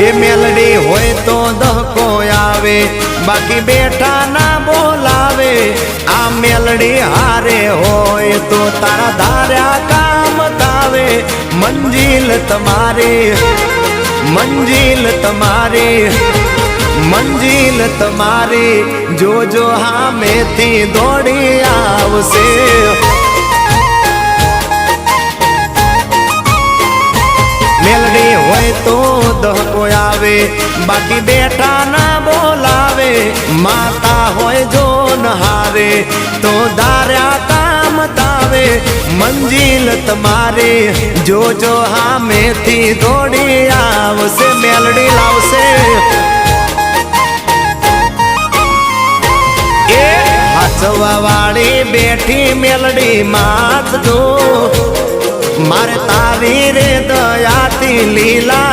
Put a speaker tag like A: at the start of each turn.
A: એ મેલડી હોય તો દહકો આવે, બાકી બેઠા ના બોલાવે। આ મેલડી હારે હોય તો તારા ધાર્યા કામ તાવે। મંજિલ તમારી, મંજિલ તમારી, મંજિલ તમારી, જોજો હામેથી દોડી આવશે। મેલડી હોય તો દહકો આવે, બાકી બેઠા ના બોલાવે। માતા હોય જો નહારે તો ધાર્યા કામ તાવે। મંજિલ તમારી, જોજો હામેથી દોડી આવશે। મેલડી લાવશે। એ હાચવા વાળી બેઠી મેલડી માત જો, મારે તારી રે દયાથી લીલા